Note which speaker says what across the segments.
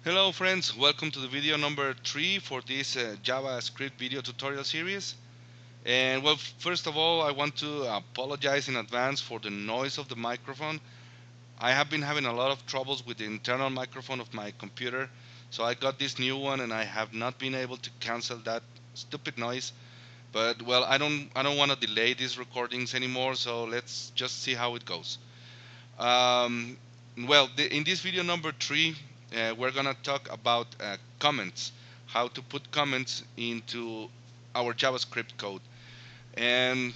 Speaker 1: Hello friends, welcome to the video number 3 for this JavaScript video tutorial series. And well, first of all, I want to apologize in advance for the noise of the microphone. I have been having a lot of troubles with the internal microphone of my computer, so I got this new one and I have not been able to cancel that stupid noise. But well, I don't want to delay these recordings anymore, so let's just see how it goes. Um, in this video number 3, we're gonna talk about comments, how to put comments into our JavaScript code. And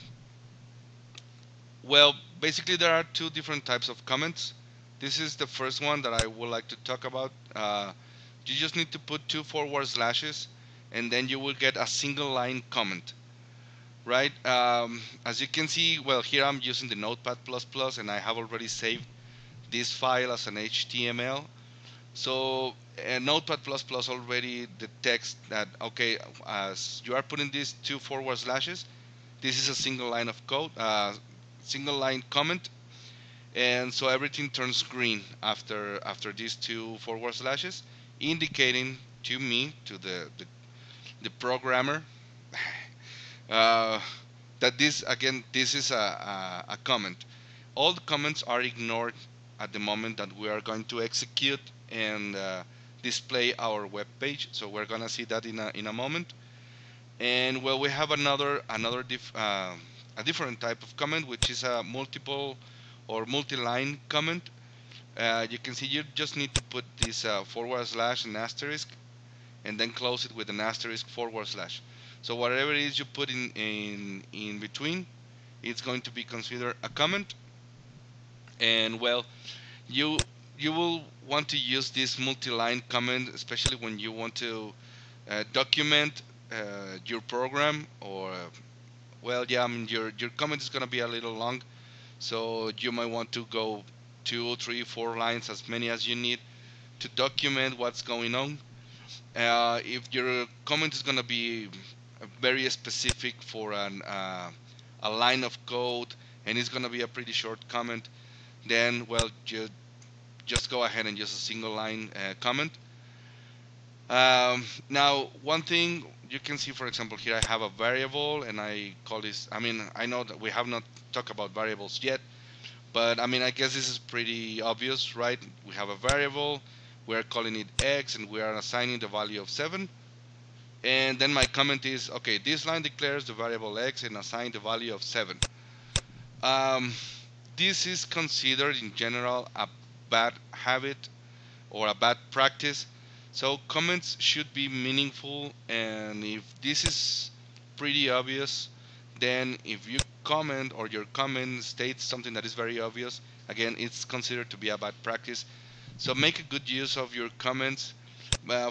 Speaker 1: well, basically there are two different types of comments. This is the first one that I would like to talk about. You just need to put two forward slashes, and then you will get a single line comment, right? As you can see, well, here I'm using the Notepad++, and I have already saved this file as an HTML. So Notepad++ already detects that, okay, as you are putting these two forward slashes, this is a single line of code, single line comment, and so everything turns green after these two forward slashes, indicating to me, to the programmer, uh, that this is a comment. All the comments are ignored at the moment that we are going to execute and display our web page. So we're gonna see that in a moment. And well, we have a different type of comment, which is a multiple or multi-line comment. You can see you just need to put this forward slash and asterisk, and then close it with an asterisk forward slash. So whatever it is you put in between, it's going to be considered a comment. And well, you you will want to use this multi-line comment, especially when you want to document your program, or well, yeah, I mean your comment is going to be a little long, so you might want to go 2, 3, 4 lines, as many as you need to document what's going on. If your comment is going to be very specific for a line of code, and it's going to be a pretty short comment, then well, you just go ahead and use a single line comment. Now, one thing you can see, for example, here I have a variable, and I call this, I mean, I know that we have not talked about variables yet, but I mean, I guess this is pretty obvious, right? We have a variable, we're calling it x, and we are assigning the value of 7. And then my comment is, okay, this line declares the variable x and assign the value of 7. Um, this is considered in general a bad habit or a bad practice. So comments should be meaningful, and if this is pretty obvious, then if you comment or your comment states something that is very obvious, again, it's considered to be a bad practice. So make a good use of your comments.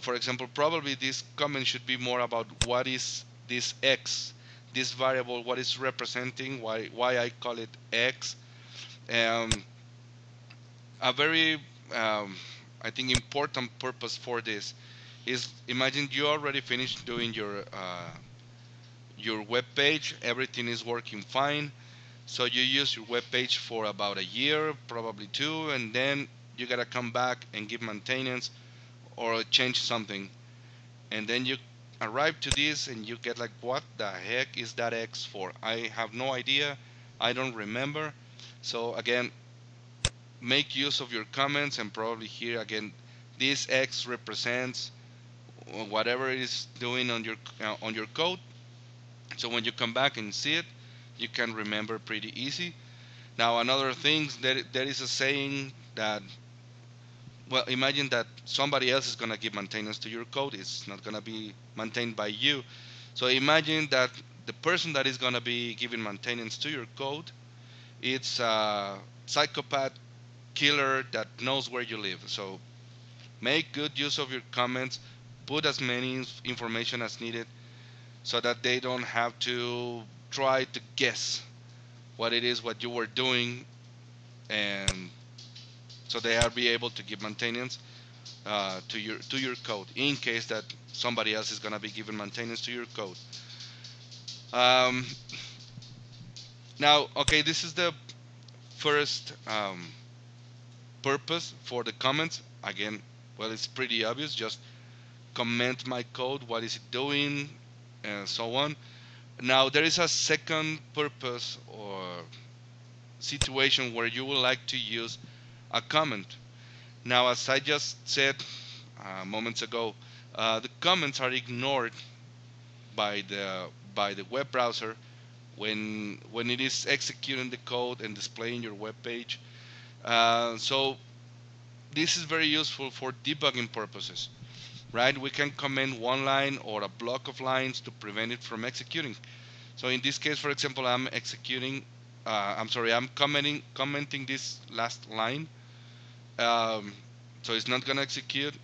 Speaker 1: For example, probably this comment should be more about what is this x, this variable, what is representing, why I call it x. Um, a very I think important purpose for this is, imagine you already finished doing your web page, everything is working fine, so you use your web page for about a year, probably two, and then you gotta come back and give maintenance or change something, and then you arrive to this and you get like, what the heck is that X for? I have no idea, I don't remember. So again, make use of your comments, and probably here again, this X represents whatever it is doing on your code. So when you come back and see it, you can remember pretty easy. Now another thing, there is a saying that, well, imagine that somebody else is gonna give maintenance to your code. It's not gonna be maintained by you. So imagine that the person that is gonna be giving maintenance to your code, it's a psychopath killer that knows where you live. So make good use of your comments, put as many information as needed, so that they don't have to try to guess what it is what you were doing, and so they are be able to give maintenance to your code in case that somebody else is gonna be giving maintenance to your code. Um, Now, okay, this is the first purpose for the comments. Again, well, it's pretty obvious. Just comment my code, what is it doing, and so on. Now there is a second purpose or situation where you would like to use a comment. Now, as I just said moments ago, the comments are ignored by the web browser when it is executing the code and displaying your web page. So this is very useful for debugging purposes, right? We can comment one line or a block of lines to prevent it from executing. So in this case, for example, I'm executing. I'm sorry, I'm commenting this last line. Um, so it's not gonna execute.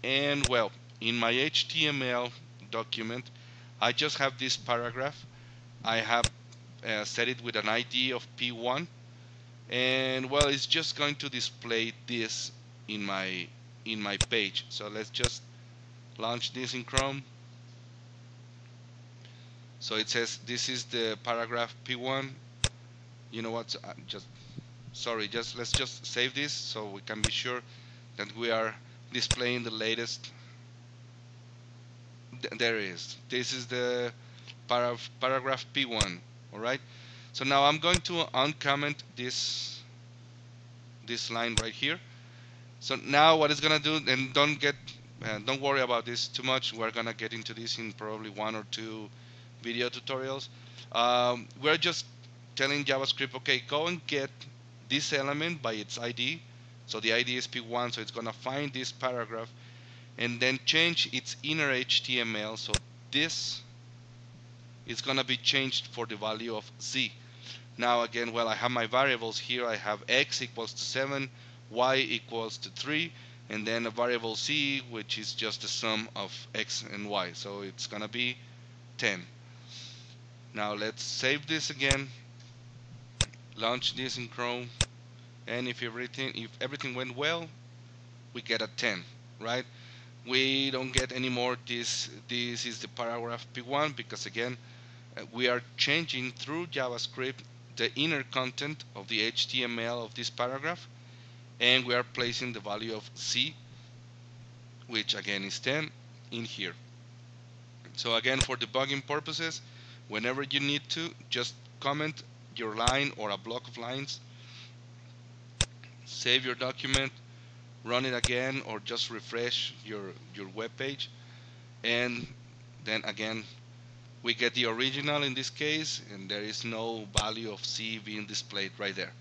Speaker 1: And well, in my HTML document, I just have this paragraph. I have set it with an ID of P1, and well, it's just going to display this in my page. So let's just launch this in Chrome. So it says this is the paragraph P1. You know what? Just sorry. Just let's just save this so we can be sure that we are displaying the latest. There it is. This is the paragraph P1. All right. So now I'm going to uncomment this line right here. So now what it's gonna do, and don't worry about this too much. We're gonna get into this in probably one or two video tutorials. We're just telling JavaScript, okay, go and get this element by its ID. So the ID is P1, so it's gonna find this paragraph and then change its inner HTML. So this is gonna be changed for the value of Z. Now again, well, I have my variables here. I have x equals to 7, y equals to 3, and then a variable c, which is just the sum of x and y. So it's gonna be 10. Now let's save this again, launch this in Chrome, and if everything went well, we get a 10, right? We don't get any more this is the paragraph P1 because again we are changing through JavaScript the inner content of the HTML of this paragraph, and we are placing the value of C, which again is 10, in here. So again, for debugging purposes, whenever you need to, just comment your line or a block of lines, save your document, run it again, or just refresh your web page, and then again we get the original in this case, and there is no value of C being displayed right there.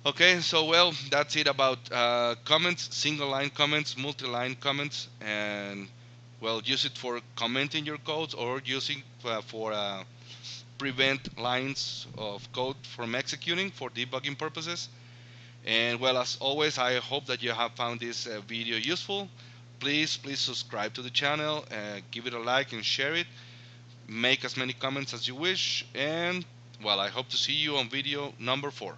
Speaker 1: Okay, so well, that's it about comments, single line comments, multi-line comments, and well, use it for commenting your codes or using for prevent lines of code from executing for debugging purposes. And well, as always, I hope that you have found this video useful. Please subscribe to the channel, give it a like and share it. Make as many comments as you wish, and well, I hope to see you on video number 4.